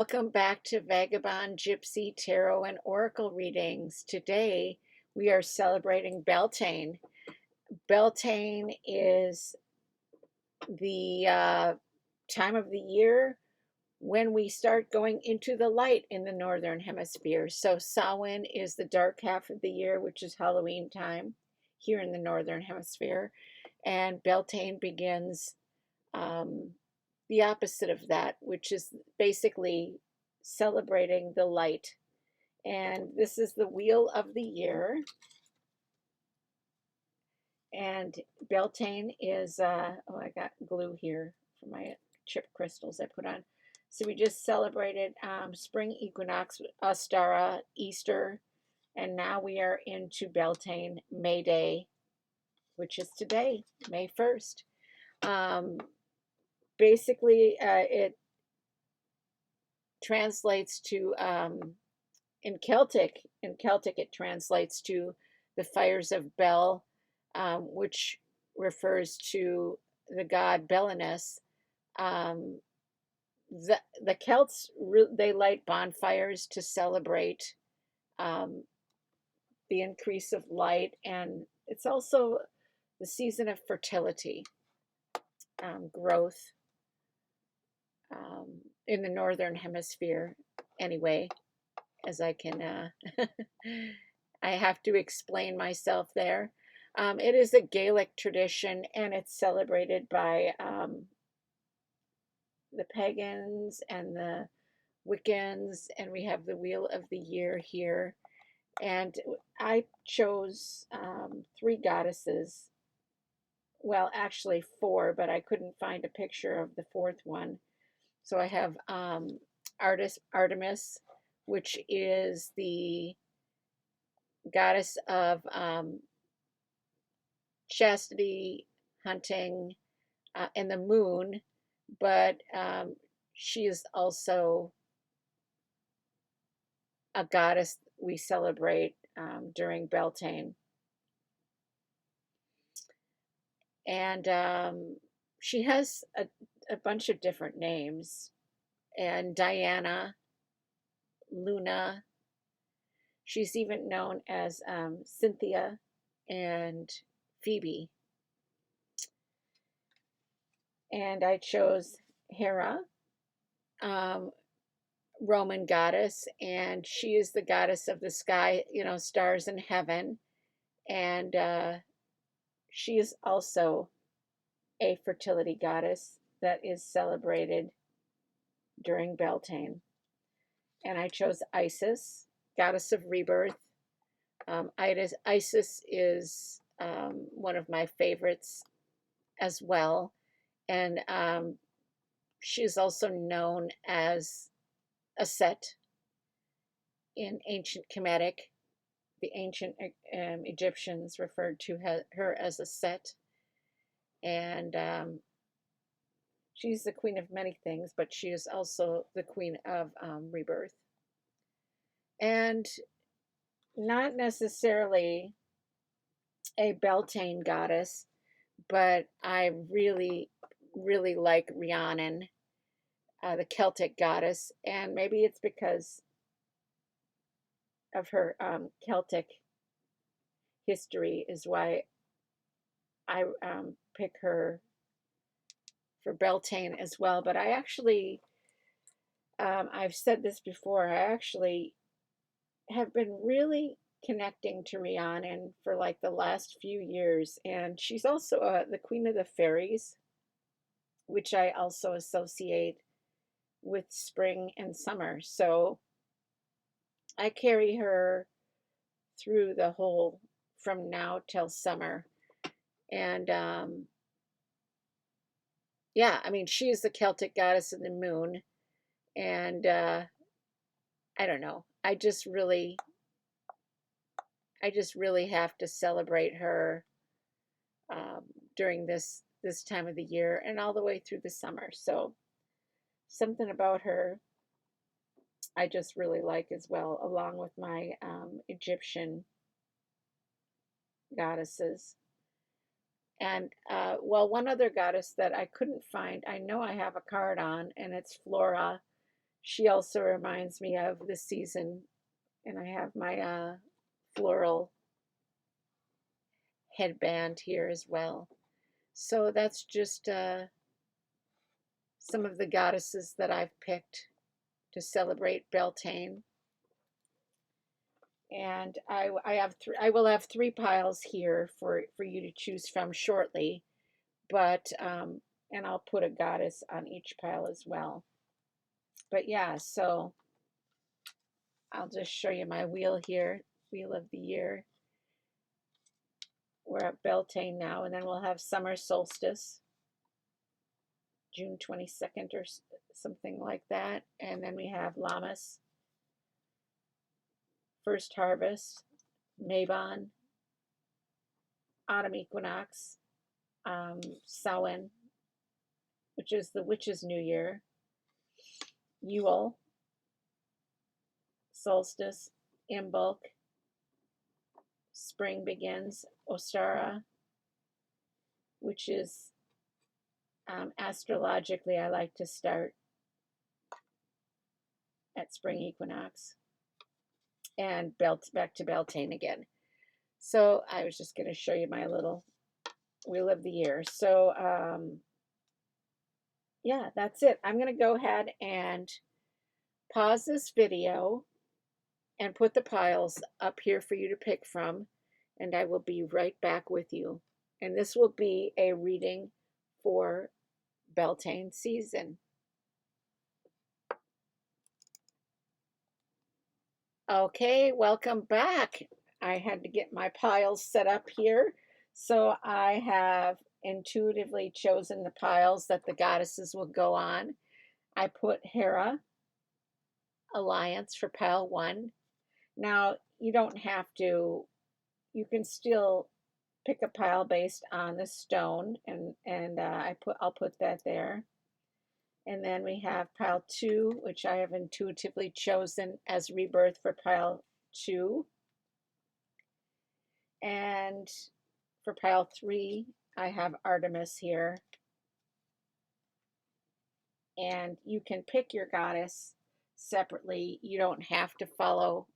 Welcome back to Vagabond Gypsy Tarot and Oracle readings. Today we are celebrating Beltane. Beltane is the time of the year when we start going into the light in the northern hemisphere. So Samhain is the dark half of the year, which is Halloween time here in the northern hemisphere, and Beltane begins um, the opposite of that, which is basically celebrating the light. And this is the wheel of the year. And Beltane is, oh, I got glue here for my chip crystals I put on. So we just celebrated spring equinox, Ostara, Easter, and now we are into Beltane, May Day, which is today, May 1st. Basically, it translates to in Celtic it translates to the fires of Bel, which refers to the god Belenus. Um, the Celts, they light bonfires to celebrate um, the increase of light, and it's also the season of fertility, growth, in the northern hemisphere anyway, as I can I have to explain myself there. It is a Gaelic tradition, and it's celebrated by the pagans and the Wiccans, and we have the Wheel of the Year here. And I chose three goddesses. Well, actually four, but I couldn't find a picture of the fourth one. So I have Artemis, which is the goddess of chastity, hunting, and the moon, but she is also a goddess we celebrate during Beltane. And she has a bunch of different names, and Diana, Luna, she's even known as Cynthia and Phoebe. And I chose Hera, um, Roman goddess, and she is the goddess of the sky, stars in heaven. And she is also a fertility goddess that is celebrated during Beltane. And I chose Isis, goddess of rebirth. Isis is one of my favorites as well. And she is also known as a Set in ancient Kemetic. The ancient Egyptians referred to her as a Set. And she's the queen of many things, but she is also the queen of rebirth. And not necessarily a Beltane goddess, but I really, really like Rhiannon, the Celtic goddess, and maybe it's because of her Celtic history is why I pick her for Beltane as well. But I actually, I've said this before, I actually have been really connecting to Rhiannon for like the last few years, and she's also the queen of the fairies, which I also associate with spring and summer. So I carry her through the whole from now till summer. And yeah, I mean, she is the Celtic goddess of the moon. And I don't know. I just really have to celebrate her during this time of the year and all the way through the summer. So something about her I just really like as well, along with my Egyptian goddesses. And well, one other goddess that I couldn't find, I know I have a card on, and it's Flora. She also reminds me of the season, and I have my floral headband here as well. So that's just some of the goddesses that I've picked to celebrate Beltane. And I will have 3 piles here for you to choose from shortly, but and I'll put a goddess on each pile as well. But yeah, so I'll just show you my wheel here, wheel of the year. We're at Beltane now, and then we'll have summer solstice, June 22nd or something like that. And then we have Lammas, first harvest, Mabon, autumn equinox, Samhain, which is the witch's new year, Yule, solstice, Imbolc, spring begins, Ostara, which is astrologically, I like to start at spring equinox, and back to Beltane again. So I was just going to show you my little wheel of the year. So yeah, that's it. I'm going to go ahead and pause this video and put the piles up here for you to pick from, and I will be right back with you. And this will be a reading for Beltane season. Okay, welcome back. I had to get my piles set up here. So I have intuitively chosen the piles that the goddesses will go on. I put Hera Alliance for pile 1. Now, you don't have to, you can still pick a pile based on the stone, and I'll put that there. And then we have pile 2, which I have intuitively chosen as rebirth for pile 2. And for pile 3, I have Artemis here. And you can pick your goddess separately. You don't have to follow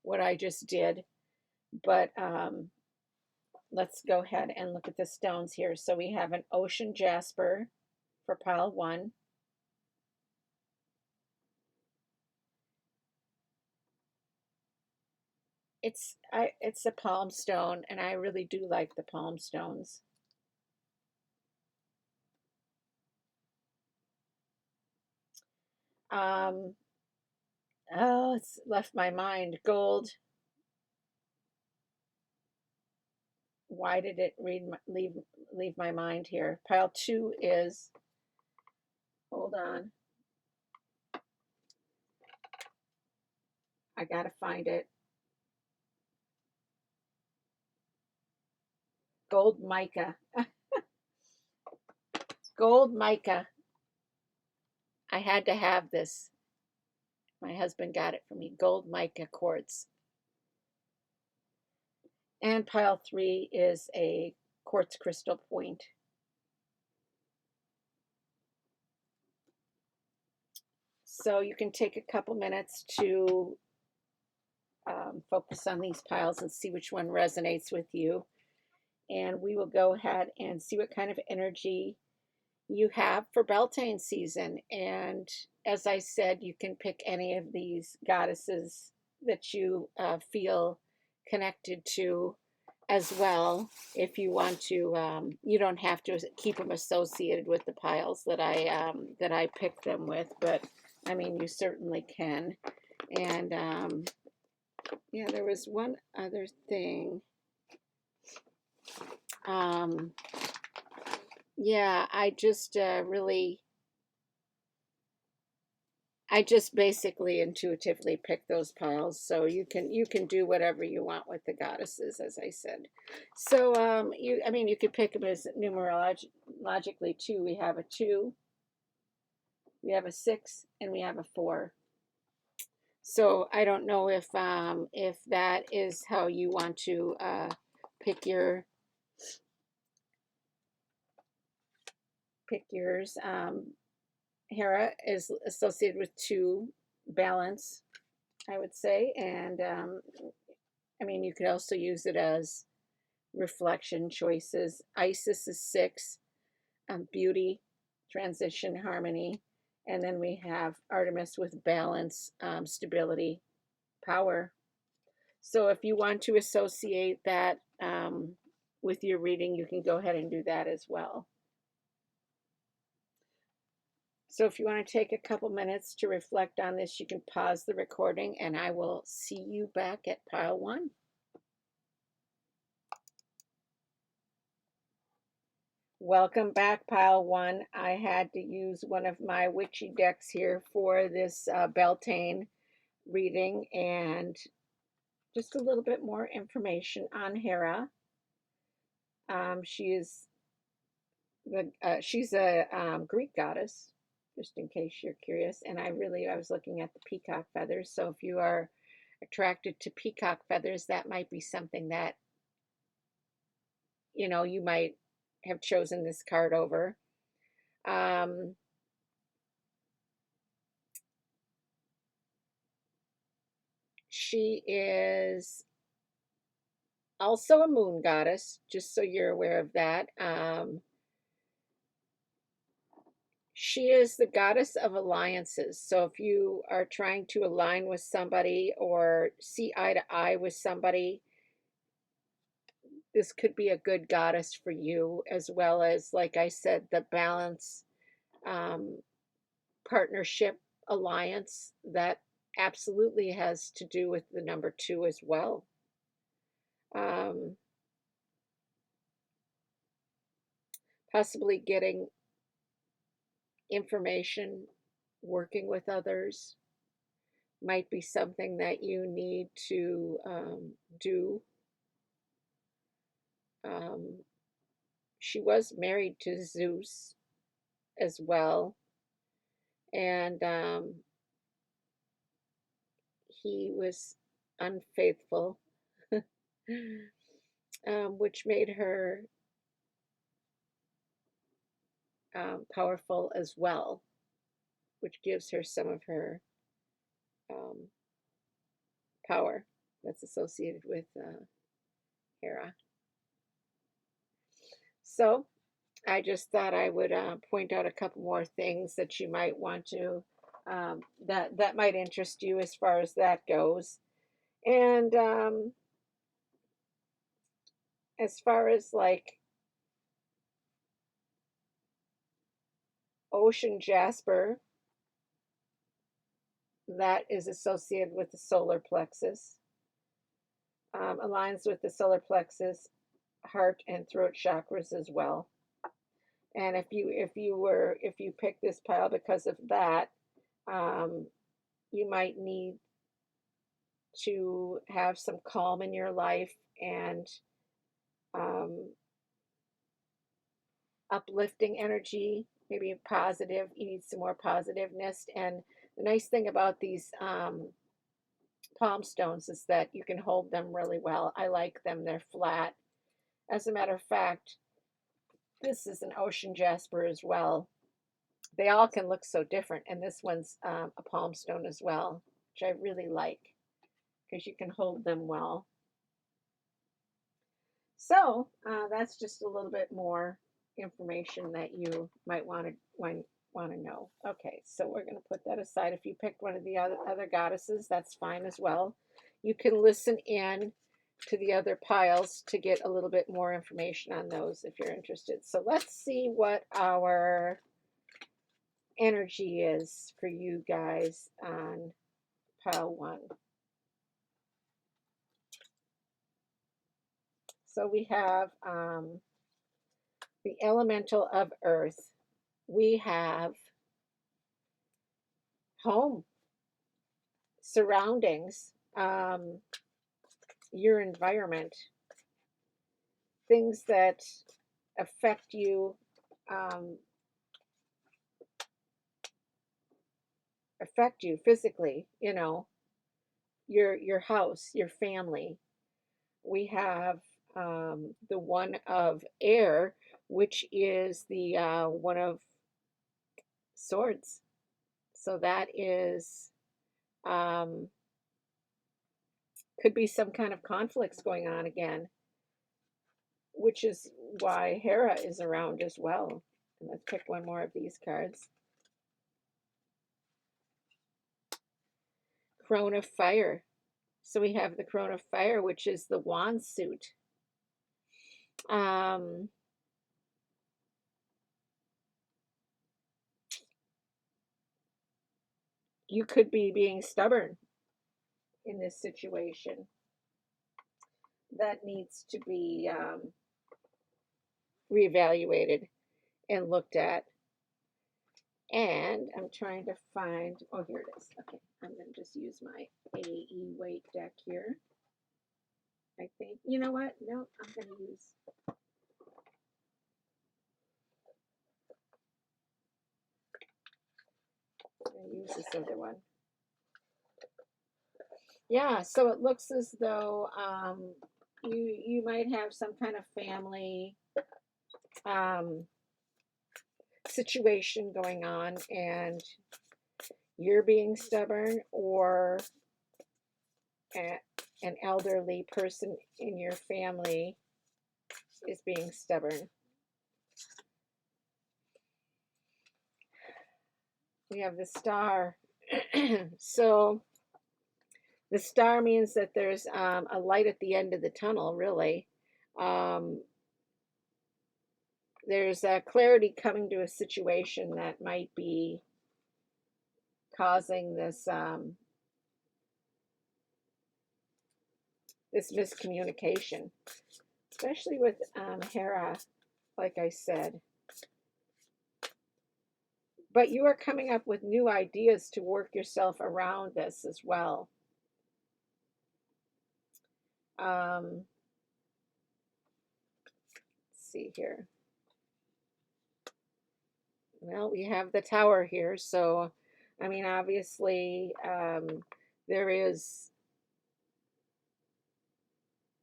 what I just did, but let's go ahead and look at the stones here. So we have an ocean jasper for pile 1. It's a palm stone, and I really do like the palm stones. Oh, it's left my mind. Gold. Why did it leave my mind here? Pile 2 is, hold on, I gotta find it. Gold mica. Gold mica. I had to have this. My husband got it for me. Gold mica quartz. And pile 3 is a quartz crystal point. So you can take a couple minutes to focus on these piles and see which one resonates with you. And we will go ahead and see what kind of energy you have for Beltane season. And as I said, you can pick any of these goddesses that you feel connected to as well. If you want to, you don't have to keep them associated with the piles that I pick them with, but I mean, you certainly can. And yeah, there was one other thing. Yeah, I just basically intuitively pick those piles. So you can do whatever you want with the goddesses, as I said. So I mean, you could pick them as numerologically too. We have a 2, we have a 6, and we have a 4. So I don't know if that is how you want to pick yours. Hera is associated with two, balance, I would say. And I mean, you could also use it as reflection choices. Isis is 6, beauty, transition, harmony. And then we have Artemis with balance, stability, power. So if you want to associate that with your reading, you can go ahead and do that as well. So if you want to take a couple minutes to reflect on this, you can pause the recording and I will see you back at pile 1. Welcome back, pile 1. I had to use one of my witchy decks here for this Beltane reading, and just a little bit more information on Hera. She's a Greek goddess, just in case you're curious. And I was looking at the peacock feathers. So if you are attracted to peacock feathers, that might be something that, you might have chosen this card over. She is also a moon goddess, just so you're aware of that. She is the goddess of alliances. So if you are trying to align with somebody or see eye to eye with somebody, this could be a good goddess for you, as well as, like I said, the balance, partnership, alliance, that absolutely has to do with the number 2 as well. Possibly getting information, working with others might be something that you need to do. She was married to Zeus as well, and he was unfaithful, which made her powerful as well, which gives her some of her power that's associated with Hera. So I just thought I would point out a couple more things that you might want to, that might interest you as far as that goes. And as far as like ocean jasper, that is associated with the solar plexus, aligns with the solar plexus, heart and throat chakras as well. And if you pick this pile because of that, you might need to have some calm in your life and uplifting energy, maybe positive. You need some more positiveness. And the nice thing about these palm stones is that you can hold them really well. I like them. They're flat. As a matter of fact, this is an ocean jasper as well. They all can look so different, and this one's a palm stone as well, which I really like because you can hold them well. So that's just a little bit more information that you might want to know. Okay, so we're going to put that aside. If you picked one of the other goddesses, that's fine as well. You can listen in to the other piles to get a little bit more information on those if you're interested. So let's see what our energy is for you guys on pile 1. So we have the elemental of earth. We have home, surroundings, your environment, things that affect you, physically, your house, your family. We have the one of air, which is the one of Swords. So that is, um, could be some kind of conflicts going on again, which is why Hera is around as well. And let's pick one more of these cards. Crone of Fire. So we have the Crone of Fire, which is the wand suit. Um, you could be being stubborn in this situation. That needs to be reevaluated and looked at. And I'm trying to find, oh, here it is. Okay, I'm going to just use my AE weight deck here. I think, you know what? No, I'm going to use, this other one. Yeah, so it looks as though you might have some kind of family situation going on, and you're being stubborn, or an elderly person in your family is being stubborn. We have the Star. So the Star means that there's a light at the end of the tunnel, really. There's a clarity coming to a situation that might be causing this this miscommunication, especially with Hera, like I said. But you are coming up with new ideas to work yourself around this as well. Let's see here. Well, we have the Tower here, so I mean, obviously, there is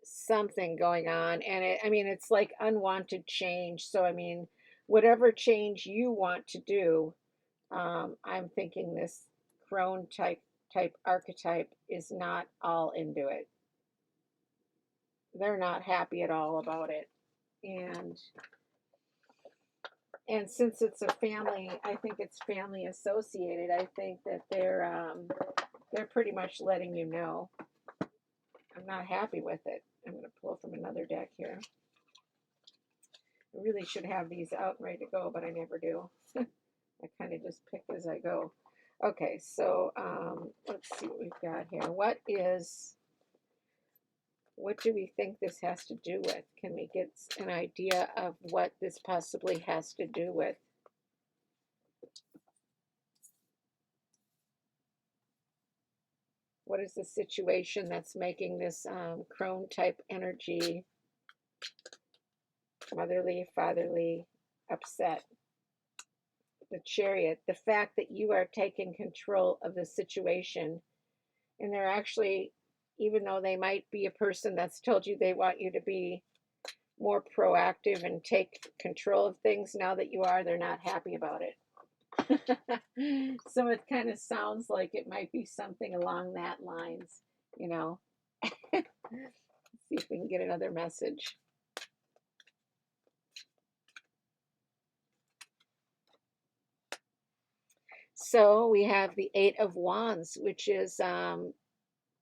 something going on, and I mean, it's like unwanted change. So I mean, whatever change you want to do, I'm thinking this crone type archetype is not all into it. They're not happy at all about it, and since it's a family, I think it's family associated. I think that they're pretty much letting you know, I'm not happy with it. I'm going to pull from another deck here. I really should have these out and ready to go, but I never do. I kind of just pick as I go. Okay, so let's see what we've got here. What do we think this has to do with? Can we get an idea of what this possibly has to do with? What is the situation that's making this crone type energy, motherly, fatherly, upset? The Chariot, the fact that you are taking control of the situation, and they're actually, even though they might be a person that's told you they want you to be more proactive and take control of things, now that you are, they're not happy about it. So it kind of sounds like it might be something along that lines, you know. Let's see if we can get another message. So we have the Eight of Wands, which is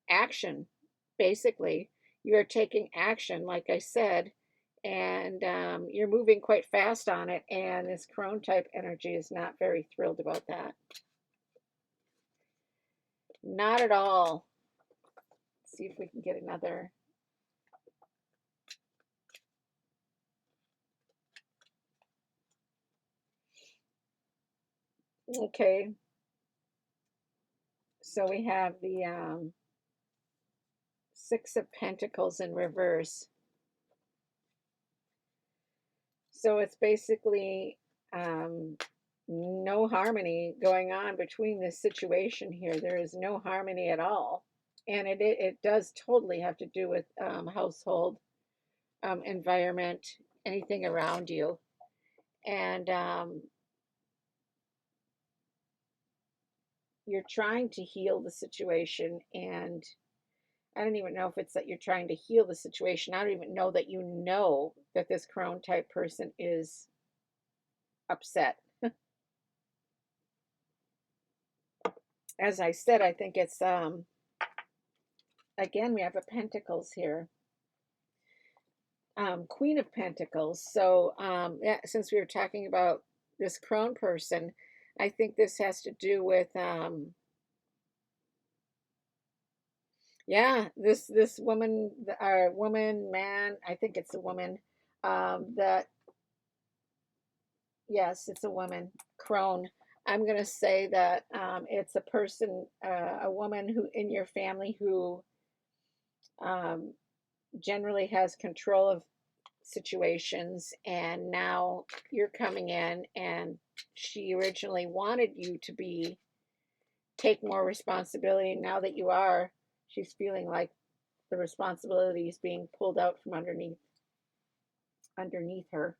action. Basically, you are taking action, like I said, and you're moving quite fast on it, and this crone type energy is not very thrilled about that. Not at all. Let's see if we can get another. Okay. So we have the Six of Pentacles in reverse. So it's basically no harmony going on between this situation here. There is no harmony at all. And it does totally have to do with household, environment, anything around you. And you're trying to heal the situation, and I don't even know if it's that you're trying to heal the situation. I don't even know that you know that this crone type person is upset. As I said, I think it's again, we have a Pentacles here. Queen of Pentacles. So yeah, since we were talking about this crone person, I think this has to do with yeah, this woman, woman, man, I think it's a woman, that, yes, it's a woman, crone. I'm gonna say that it's a person, a woman who in your family who um, generally has control of situations, and now you're coming in, and she originally wanted you to be take more responsibility. Now that you are, she's feeling like the responsibility is being pulled out from underneath her.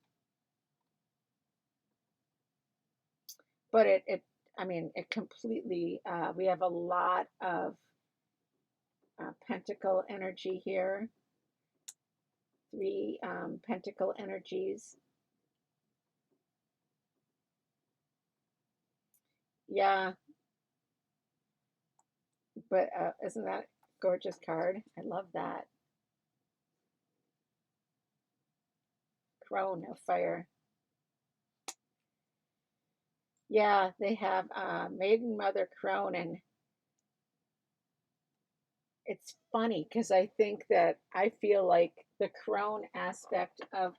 But it I mean, it completely, we have a lot of pentacle energy here, three pentacle energies. Yeah, but isn't that a gorgeous card? I love that. Crone of fire. Yeah, they have maiden mother crone, and it's funny because I think that I feel like the crone aspect of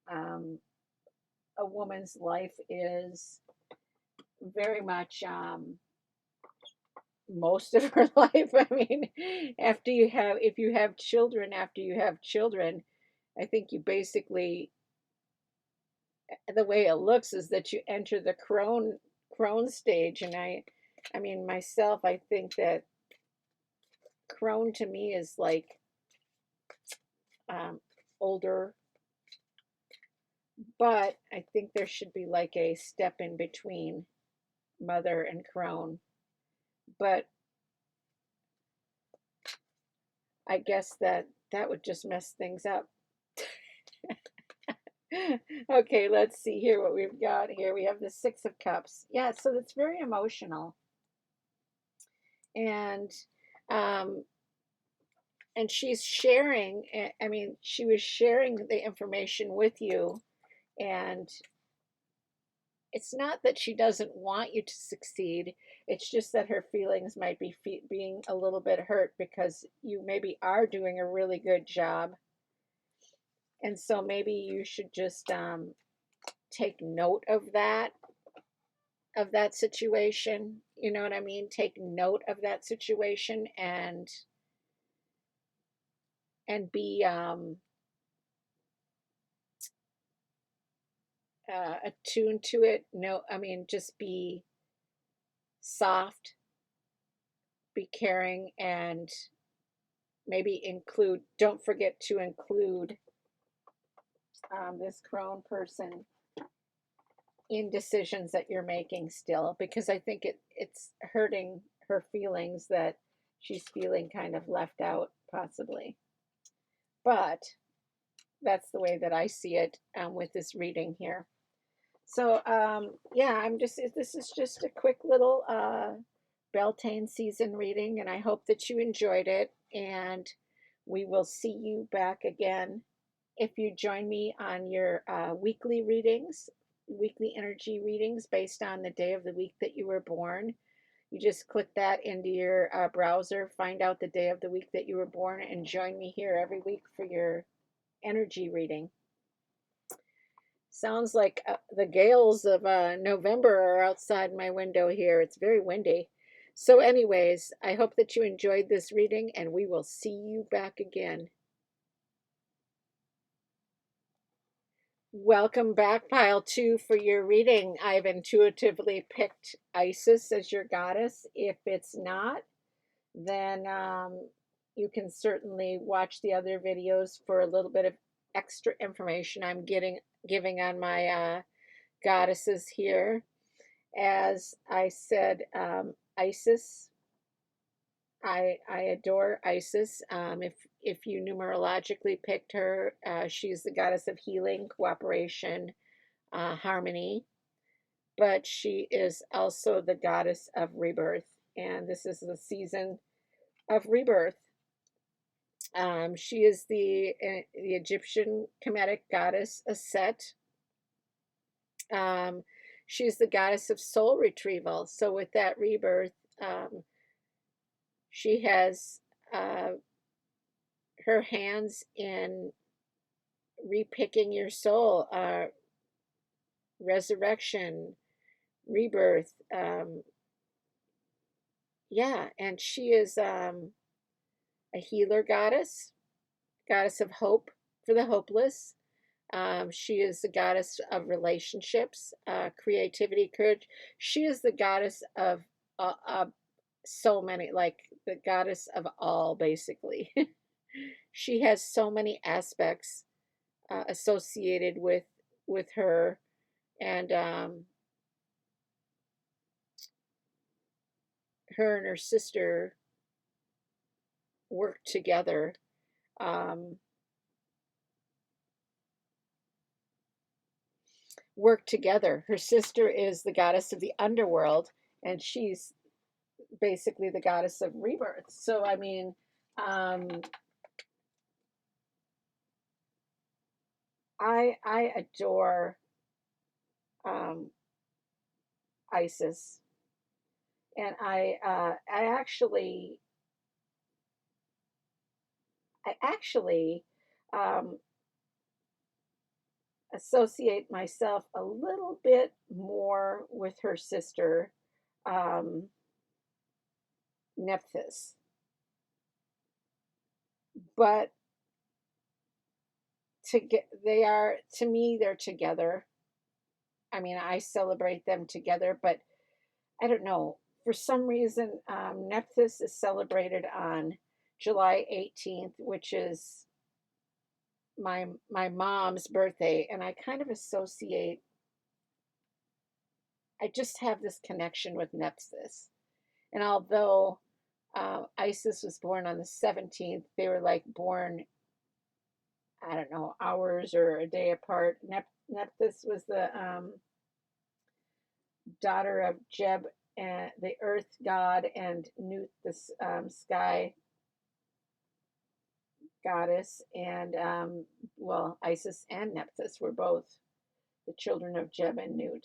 um, a woman's life is very much most of her life. I mean, after you have, if you have children, after you have children, I think you basically, the way it looks is that you enter the crone stage, and I mean myself, I think that crone to me is like um, older, but I think there should be like a step in between mother and crone. But I guess that that would just mess things up. Okay, let's see here what we've got here. We have the Six of Cups. Yeah, so it's very emotional. And um and she's sharing, I mean, she was sharing the information with you, and it's not that she doesn't want you to succeed. It's just that her feelings might be being a little bit hurt because you maybe are doing a really good job. And so maybe you should just take note of that situation. You know what I mean? Take note of that situation, and be attuned to it. No, I mean, just be soft, be caring, and maybe include, don't forget to include this crone person in decisions that you're making still, because I think it's hurting her feelings that she's feeling kind of left out, possibly. But that's the way that I see it with this reading here. So yeah, this is just a quick little Beltane season reading, and I hope that you enjoyed it. And we will see you back again if you join me on your weekly readings, weekly energy readings based on the day of the week that you were born. You just click that into your browser, find out the day of the week that you were born, and join me here every week for your energy reading. Sounds like the gales of November are outside my window here. It's very windy. So, anyways, I hope that you enjoyed this reading, and we will see you back again. Welcome back, pile two, for your reading. I've intuitively picked Isis as your goddess. If it's not, then you can certainly watch the other videos for a little bit of extra information I'm giving on my goddesses here. As I said, Isis. I adore Isis. If you numerologically picked her, she's the goddess of healing, cooperation, harmony, but she is also the goddess of rebirth, and this is the season of rebirth. She is the Egyptian Kemetic goddess Aset. Um, she's the goddess of soul retrieval. So with that rebirth, she has uh, her hands in repicking your soul, resurrection, rebirth. Yeah, and she is a healer goddess, goddess of hope for the hopeless. She is the goddess of relationships, creativity, courage. She is the goddess of so many, like the goddess of all, basically. She has so many aspects associated with her, and her and her sister work together. Um, work together. Her sister is the goddess of the underworld, and she's basically the goddess of rebirth. So, I mean, um, I adore um, Isis, and I actually um, associate myself a little bit more with her sister, um, Nephthys, but they are, to me, they're together. I mean, I celebrate them together, but I don't know. For some reason, Nephthys is celebrated on July 18th, which is my mom's birthday, and I kind of associate. I just have this connection with Nephthys, and although Isis was born on the 17th, they were like born, I don't know, hours or a day apart. Nephthys was the daughter of Jeb, and the earth god, and Nut, the sky goddess. And well, Isis and Nephthys were both the children of Jeb and Nut.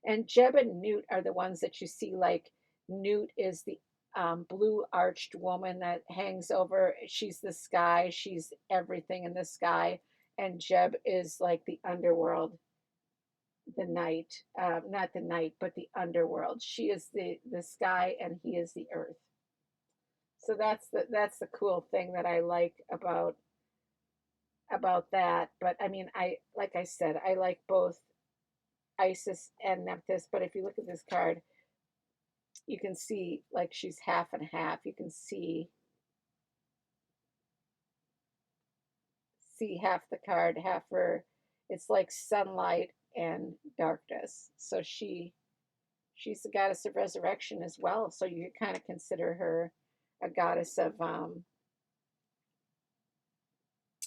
And Jeb and Nut are the ones that you see, like Nut is the blue arched woman that hangs over. She's the sky. She's everything in the sky. And Jeb is like the underworld, the night, not the night, but the underworld. She is the sky, and he is the earth. So that's the cool thing that I like about that. But I mean, I like I said, I like both Isis and Nephthys. But if you look at this card, you can see like she's half and half. You can see half the card, half her. It's like sunlight and darkness. So she's the goddess of resurrection as well. So you kind of consider her a goddess of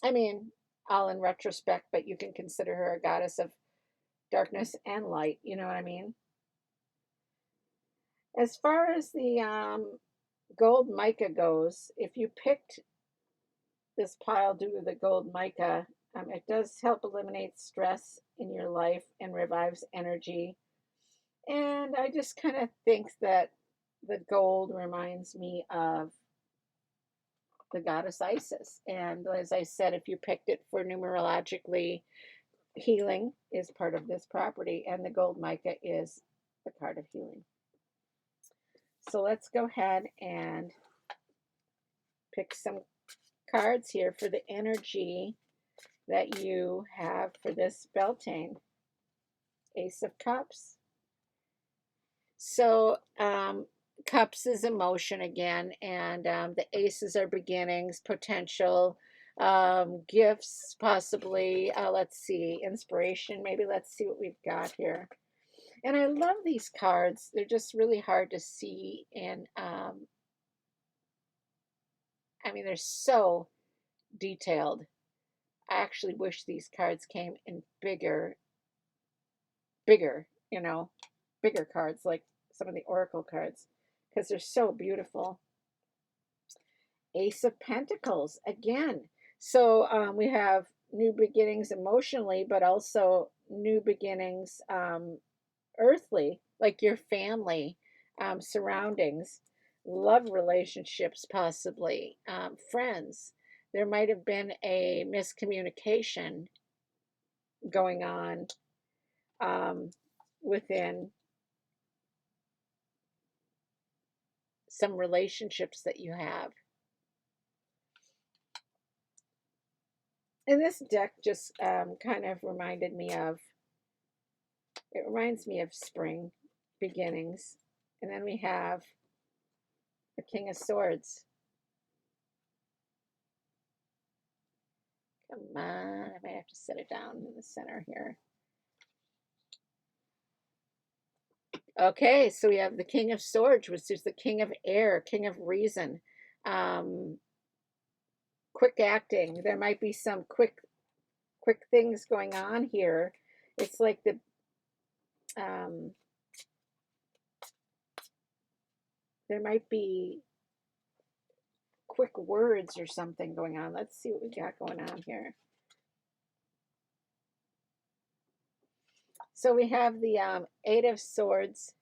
I mean, all in retrospect, but you can consider her a goddess of darkness and light. You know what I mean? As far as the gold mica goes, if you picked this pile due to the gold mica, it does help eliminate stress in your life and revives energy. And I just kind of think that the gold reminds me of the goddess Isis. And as I said, if you picked it for numerologically, healing is part of this property, and the gold mica is the card of healing. So let's go ahead and pick some cards here for the energy that you have for this Beltane. Ace of Cups. So Cups is emotion again, and the aces are beginnings, potential, gifts, possibly. Let's see, inspiration. Maybe let's see what we've got here. And I love these cards. They're just really hard to see. And I mean, they're so detailed. I actually wish these cards came in bigger, you know, bigger cards like some of the Oracle cards because they're so beautiful. Ace of Pentacles again. So we have new beginnings emotionally, but also new beginnings earthly, like your family, surroundings, love relationships, possibly, friends. There might have been a miscommunication going on um, within some relationships that you have. And this deck just kind of reminded me of, it reminds me of spring beginnings. And then we have the King of Swords. Come on, I might have to set it down in the center here. Okay, so we have the King of Swords, which is the King of Air, King of Reason. Um, quick acting. There might be some quick things going on here. It's like the there might be quick words or something going on. Let's see what we got going on here. So we have the Eight of Swords.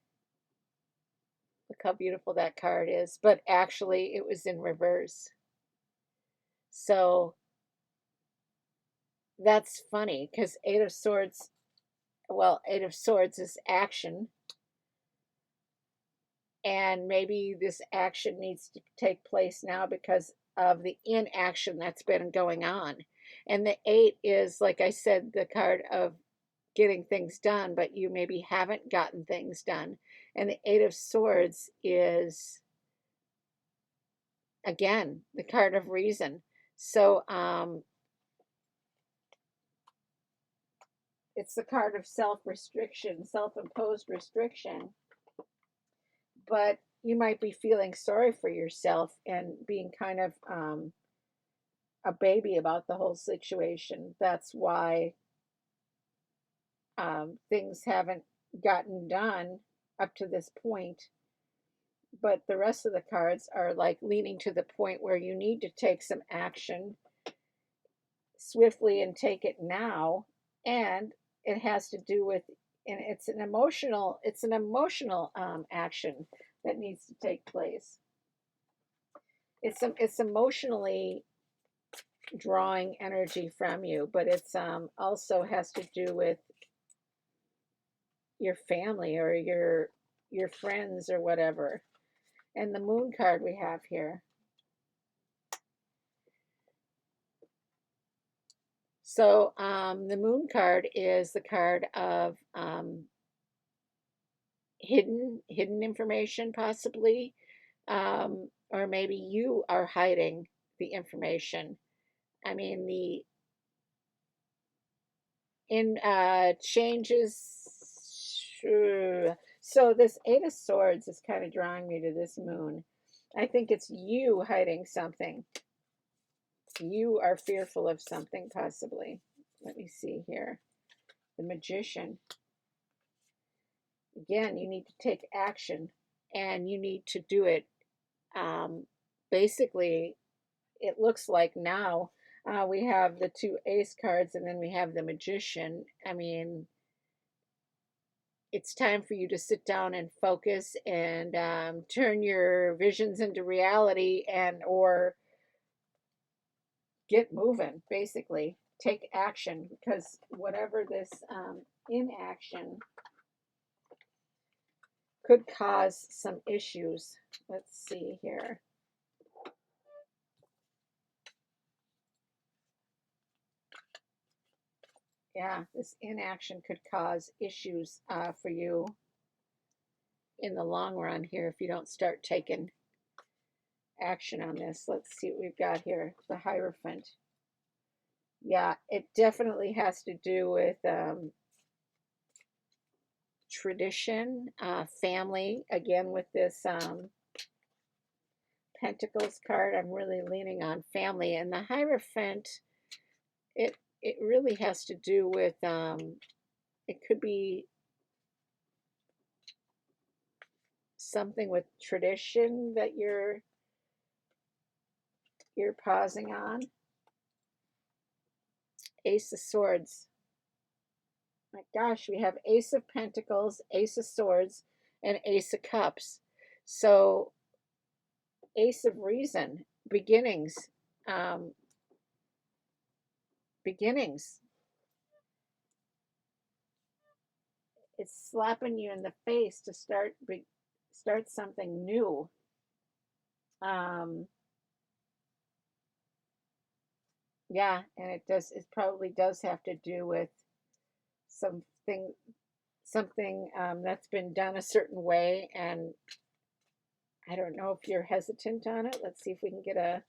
Look how beautiful that card is. But actually, it was in reverse. So that's funny because Eight of Swords, well, Eight of Swords is action. And maybe this action needs to take place now because of the inaction that's been going on. And the Eight is, like I said, the card of getting things done, but you maybe haven't gotten things done. And the Eight of Swords is, again, the card of reason. So it's the card of self-restriction, self-imposed restriction. But you might be feeling sorry for yourself and being kind of a baby about the whole situation. That's why things haven't gotten done up to this point. But the rest of the cards are like leaning to the point where you need to take some action swiftly and take it now. And it has to do with, and it's an emotional action that needs to take place. It's emotionally drawing energy from you, but it's also has to do with your family or your friends or whatever. And the Moon card we have here. So the Moon card is the card of hidden information, possibly, or maybe you are hiding the information. I mean, the in changes. So this Eight of Swords is kind of drawing me to this Moon. I think it's you hiding something. You are fearful of something, possibly. Let me see here. The Magician. Again, you need to take action, and you need to do it. Basically, it looks like now we have the two Ace cards, and then we have the Magician. I mean, it's time for you to sit down and focus and turn your visions into reality, and or get moving, basically take action, because whatever this inaction could cause some issues. Let's see here. Yeah, this inaction could cause issues for you in the long run here if you don't start taking action on this. Let's see what we've got here. The Hierophant. Yeah, it definitely has to do with tradition, family. Again, with this Pentacles card, I'm really leaning on family. And the Hierophant, it really has to do with, it could be something with tradition that you're pausing on. Ace of Swords. My gosh, we have Ace of Pentacles, Ace of Swords, and Ace of Cups. So, Ace of Reason, beginnings. Beginnings. It's slapping you in the face to start something new. Yeah, and it probably does have to do with something that's been done a certain way, and I don't know if you're hesitant on it. Let's see if we can get a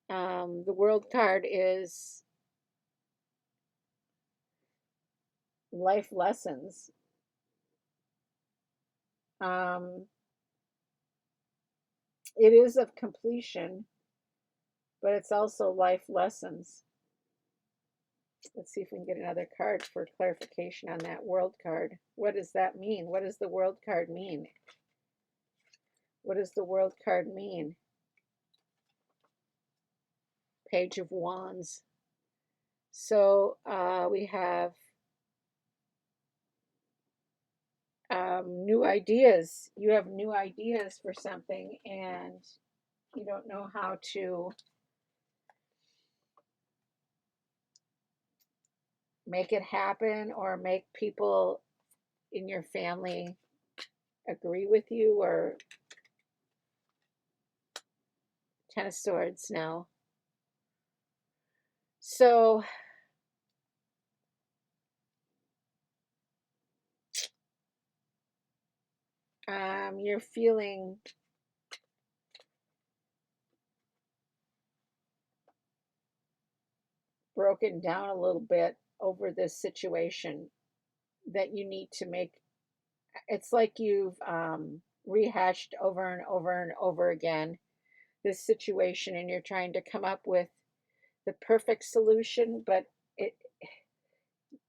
the World card is life lessons. It is of completion, but it's also life lessons. Let's see if we can get another card for clarification on that World card. What does that mean? What does the World card mean? What does the World card mean? Page of Wands. So we have new ideas. You have new ideas for something, and you don't know how to make it happen or make people in your family agree with you. Or Ten of Swords now. So you're feeling broken down a little bit over this situation that you need to make. It's like you've rehashed over and over and over again this situation, and you're trying to come up with the perfect solution, but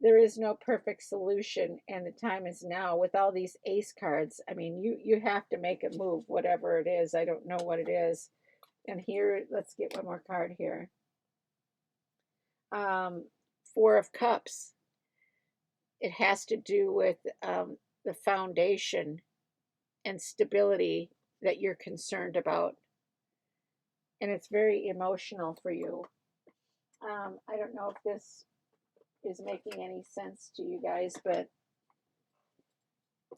there is no perfect solution, and the time is now. With all these ace cards, I mean, you have to make a move, whatever it is. I don't know what it is. And here, let's get one more card here. Four of Cups. It has to do with the foundation and stability that you're concerned about, and it's very emotional for you. I don't know if this is making any sense to you guys, but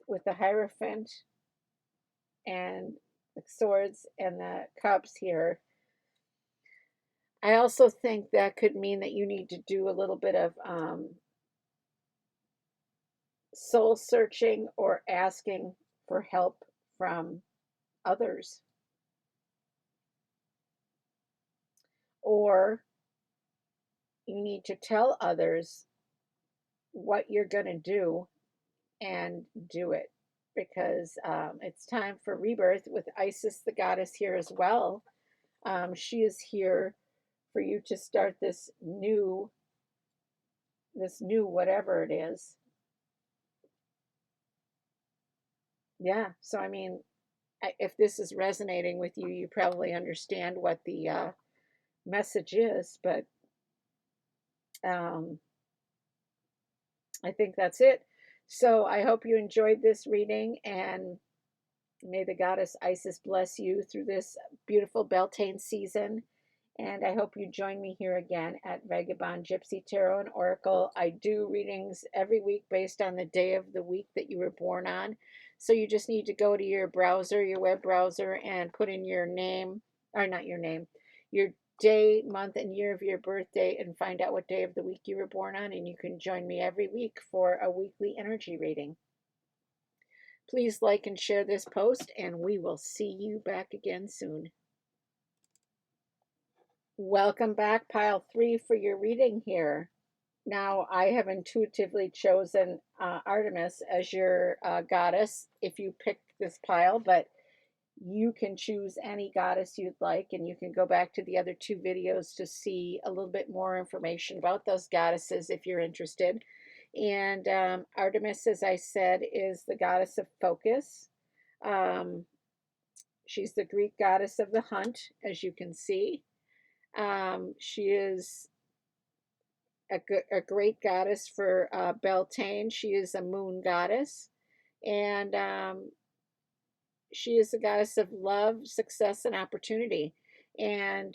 with the Hierophant and the Swords and the Cups here, I also think that could mean that you need to do a little bit of soul searching or asking for help from others. Or you need to tell others what you're going to do and do it, because it's time for rebirth with Isis, the goddess, here as well. She is here for you to start this new whatever it is. Yeah, so I mean, if this is resonating with you, you probably understand what the message is, but I think that's it. So I hope you enjoyed this reading, and may the goddess Isis bless you through this beautiful Beltane season. And I hope you join me here again at Vagabond Gypsy Tarot and Oracle. I do readings every week based on the day of the week that you were born on. So you just need to go to your browser, your web browser, and put in your name, or not your name, your day, month, and year of your birthday, and find out what day of the week you were born on. And you can join me every week for a weekly energy reading. Please like and share this post, and we will see you back again soon. Welcome back, pile 3, for your reading here. Now, I have intuitively chosen Artemis as your goddess if you picked this pile, but you can choose any goddess you'd like, and you can go back to the other two videos to see a little bit more information about those goddesses if you're interested. And Artemis, as I said, is the goddess of focus. Um, she's the Greek goddess of the hunt, as you can see. She is a great goddess for Beltane. She is a moon goddess, and she is the goddess of love, success, and opportunity. And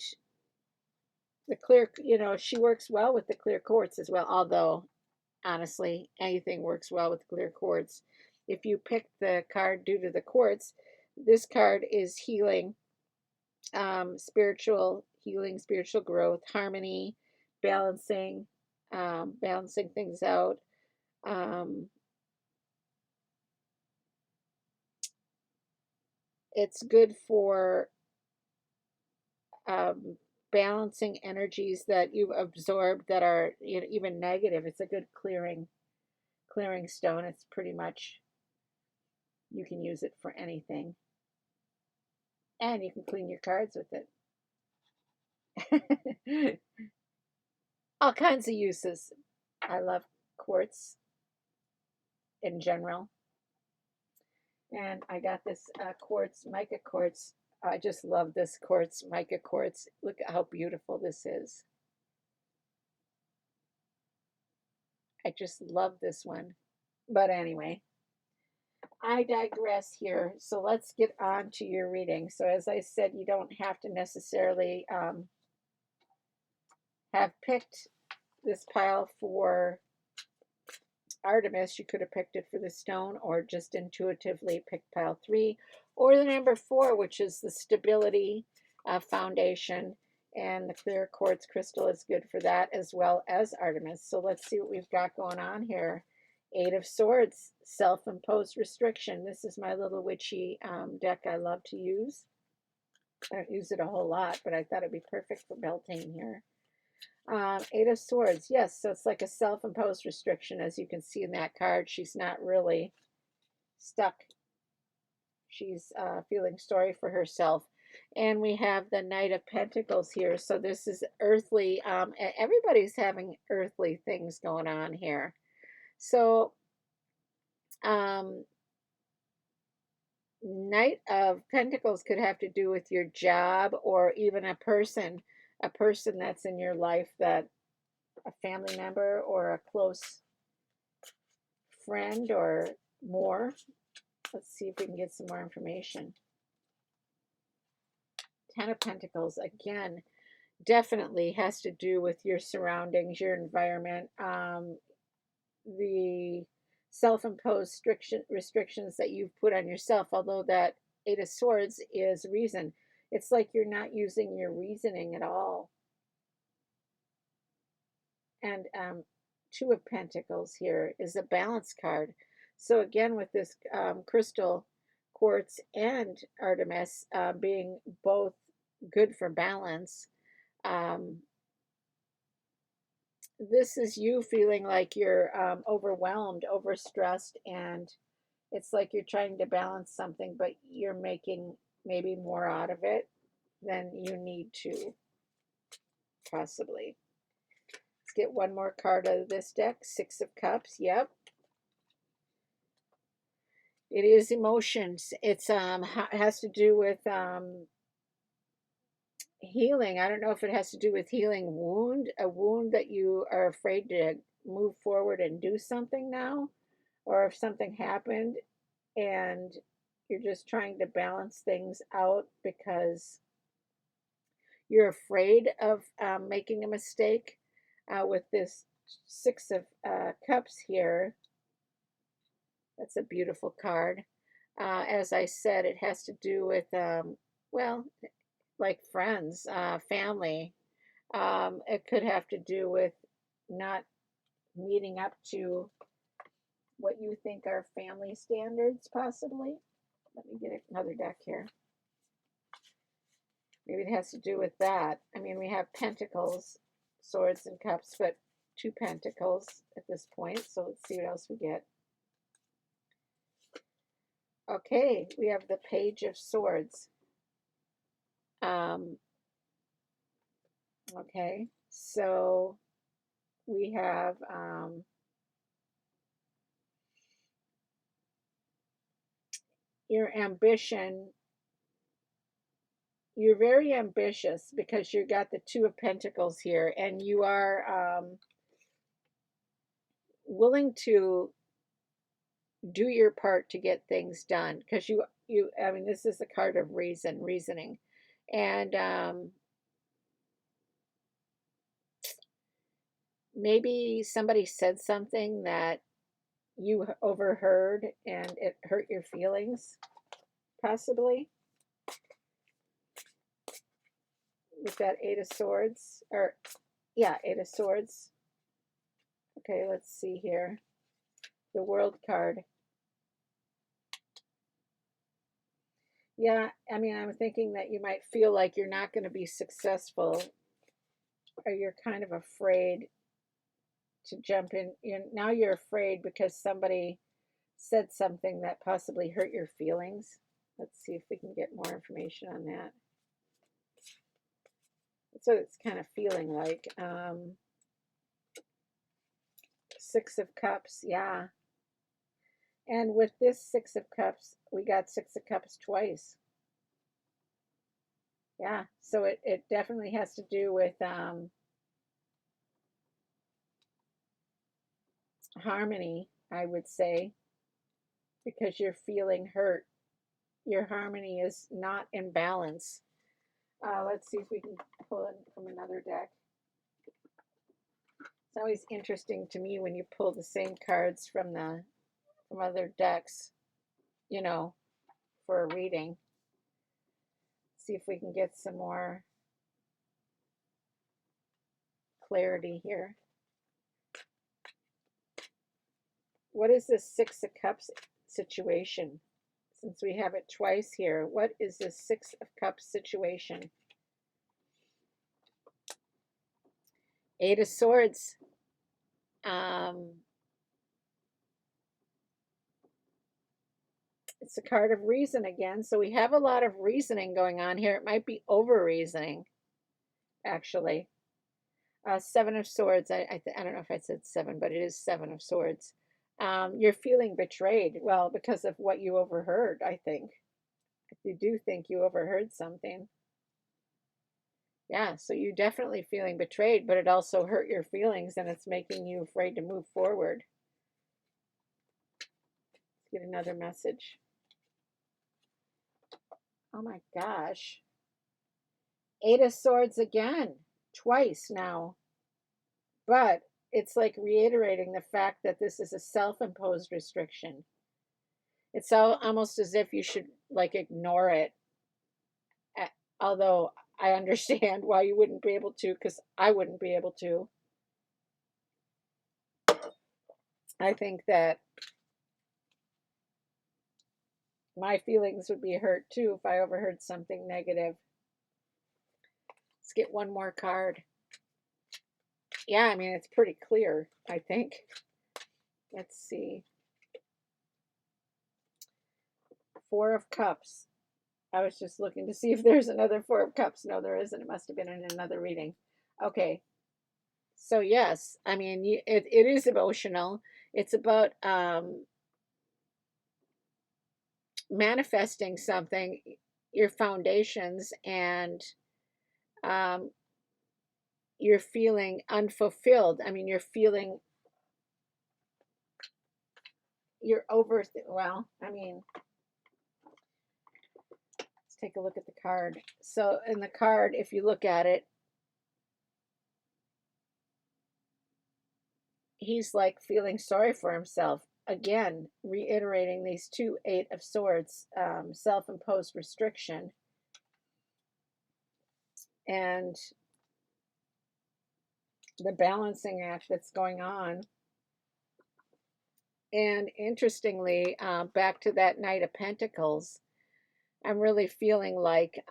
the clear, she works well with the clear quartz as well, although honestly, anything works well with clear quartz. If you pick the card due to the quartz, this card is healing, spiritual healing, spiritual growth, harmony, balancing, balancing things out. Um, it's good for um, balancing energies that you've absorbed that are even negative. It's a good clearing stone. It's pretty much, you can use it for anything, and you can clean your cards with it. All kinds of uses. I love quartz in general, and I got this quartz, mica quartz. I just love this quartz, mica quartz. Look at how beautiful this is. I just love this one. But anyway, I digress here. So let's get on to your reading. So as I said, you don't have to necessarily have picked this pile for Artemis. You could have picked it for the stone, or just intuitively picked pile 3, or the number 4, which is the stability foundation. And the clear quartz crystal is good for that, as well as Artemis. So let's see what we've got going on here. 8 of Swords, self-imposed restriction. This is my little witchy deck I love to use. I don't use it a whole lot, but I thought it'd be perfect for Beltane here. 8 of Swords, yes, so it's like a self-imposed restriction, as you can see in that card. She's not really stuck. She's feeling sorry for herself. And we have the Knight of Pentacles here. So this is earthly. Everybody's having earthly things going on here. So Knight of Pentacles could have to do with your job, or even a person that's in your life, that a family member or a close friend or more. Let's see if we can get some more information. 10 of Pentacles, again, definitely has to do with your surroundings, your environment, the self-imposed restrictions that you've put on yourself, although that 8 of Swords is reason. It's like you're not using your reasoning at all. And 2 of Pentacles here is a balance card. So again, with this crystal, quartz, and Artemis being both good for balance, this is you feeling like you're overwhelmed, overstressed, and it's like you're trying to balance something, but you're making maybe more out of it than you need to, possibly. Let's get one more card out of this deck. 6 of Cups. Yep. It is emotions. It's has to do with healing. I don't know if it has to do with healing a wound that you are afraid to move forward and do something now, or if something happened and you're just trying to balance things out because you're afraid of making a mistake. With this 6 of Cups here, that's a beautiful card. As I said, it has to do with, well, like friends, family. It could have to do with not meeting up to what you think are family standards, possibly. Let me get another deck here. Maybe it has to do with that. I mean, we have Pentacles, Swords, and Cups, but 2 pentacles at this point. So let's see what else we get. Okay, we have the Page of Swords. Okay, so we have your ambition. You're very ambitious because you got the 2 of Pentacles here, and you are willing to do your part to get things done, because I mean, this is the card of reasoning, and maybe somebody said something that you overheard and it hurt your feelings, possibly, with that 8 of Swords, or yeah, 8 of Swords. Okay, let's see here. The World card. Yeah, I mean, I'm thinking that you might feel like you're not going to be successful, or you're kind of afraid to jump in. Now you're afraid because somebody said something that possibly hurt your feelings. Let's see if we can get more information on that. That's what it's kind of feeling like. 6 of Cups, yeah. And with this 6 of Cups, we got 6 of Cups twice. Yeah, so it definitely has to do with harmony, I would say, because you're feeling hurt. Your harmony is not in balance. Let's see if we can pull it from another deck. It's always interesting to me when you pull the same cards from other decks, you know, for a reading. See if we can get some more clarity here. What is this 6 of Cups situation? Since we have it twice here, what is this 6 of Cups situation? 8 of Swords. It's a card of reason again. So we have a lot of reasoning going on here. It might be over reasoning, actually. 7 of Swords. I don't know if I said 7, but it is 7 of Swords. You're feeling betrayed. Well, because of what you overheard, I think. If you do think you overheard something. Yeah, so you're definitely feeling betrayed, but it also hurt your feelings, and it's making you afraid to move forward. Let's get another message. Oh my gosh. 8 of Swords again, twice now. But it's like reiterating the fact that this is a self-imposed restriction. It's almost as if you should like ignore it. Although I understand why you wouldn't be able to, because I wouldn't be able to. I think that my feelings would be hurt too if I overheard something negative. Let's get one more card. Yeah, I mean, it's pretty clear, I think. Let's see. 4 of Cups. I was just looking to see if there's another 4 of Cups. No, there isn't. It must have been in another reading. Okay. So yes, I mean, it is emotional. It's about manifesting something, your foundations, and you're feeling unfulfilled. I mean, you're well, I mean, let's take a look at the card. So in the card, if you look at it, he's like feeling sorry for himself. Again, reiterating these 2 8 of Swords, self-imposed restriction. And the balancing act that's going on. And interestingly, back to that Knight of Pentacles, I'm really feeling like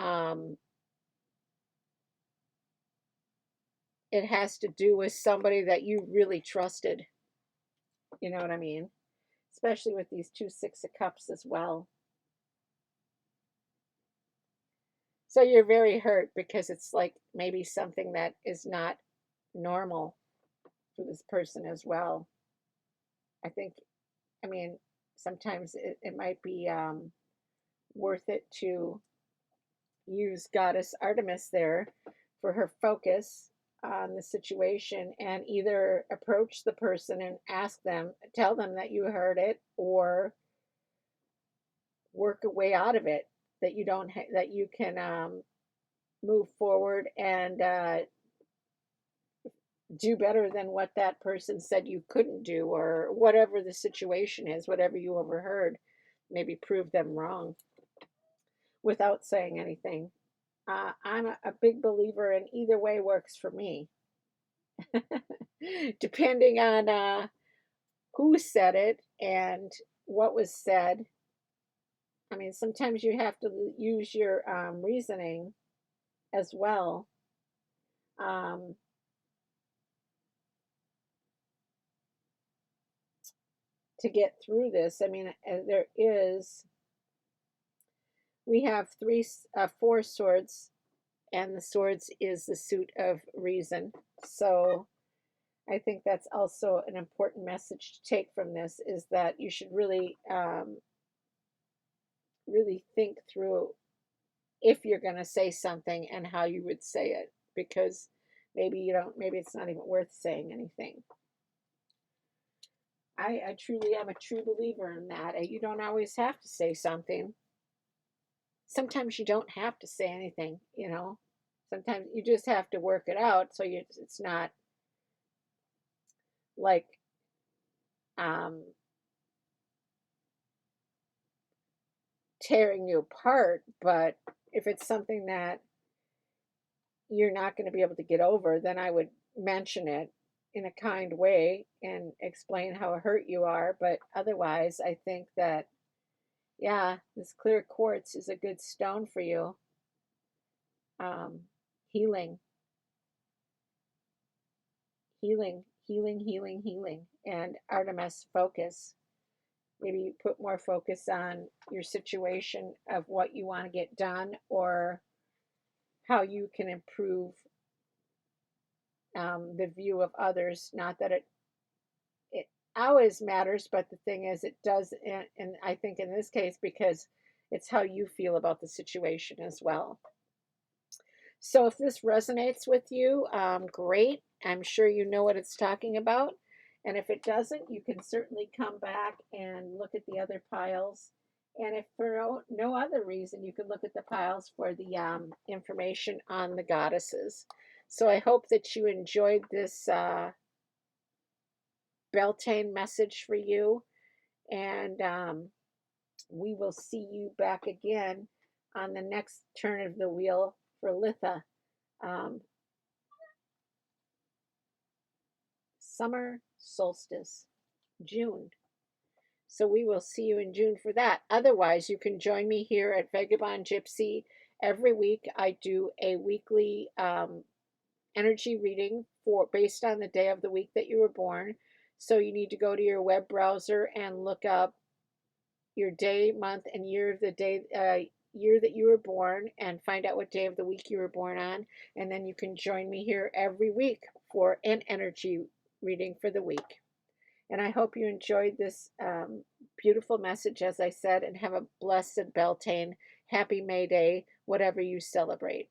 it has to do with somebody that you really trusted. You know what I mean? Especially with these two Six of Cups as well. So you're very hurt because it's like maybe something that is not normal for this person as well. I think, I mean, sometimes it might be worth it to use Goddess Artemis there for her focus on the situation and either approach the person and ask them, tell them that you heard it, or work a way out of it that you don't that you can move forward and do better than what that person said you couldn't do, or whatever the situation is, whatever you overheard, maybe prove them wrong without saying anything. I'm a big believer in either way works for me. Depending on who said it and what was said. I mean, sometimes you have to use your reasoning as well. Um, to get through this. I mean, we have four swords, and the swords is the suit of reason. So I think that's also an important message to take from this, is that you should really, really think through if you're going to say something and how you would say it, because maybe you don't, maybe it's not even worth saying anything. I truly am a true believer in that. You don't always have to say something. Sometimes you don't have to say anything, you know. Sometimes you just have to work it out so it's not like um, tearing you apart. But if it's something that you're not going to be able to get over, then I would mention it in a kind way and explain how hurt you are. But otherwise, I think that, yeah, this clear quartz is a good stone for you. Um, healing, healing. And Artemis, focus. Maybe you put more focus on your situation of what you want to get done, or how you can improve the view of others. Not that it always matters, but the thing is, it does, and I think in this case, because it's how you feel about the situation as well. So if this resonates with you, great. I'm sure you know what it's talking about. And if it doesn't, you can certainly come back and look at the other piles. And if for no other reason, you can look at the piles for the information on the goddesses. So I hope that you enjoyed this Beltane message for you. And we will see you back again on the next turn of the wheel for Litha. Um, Summer solstice, June. So we will see you in June for that. Otherwise, you can join me here at Vagabond Gypsy every week. I do a weekly energy reading for based on the day of the week that you were born. So you need to go to your web browser and look up your day, month, and year of the day, year that you were born, and find out what day of the week you were born on. And then you can join me here every week for an energy reading for the week. And I hope you enjoyed this beautiful message, as I said, and have a blessed Beltane. Happy May Day, whatever you celebrate.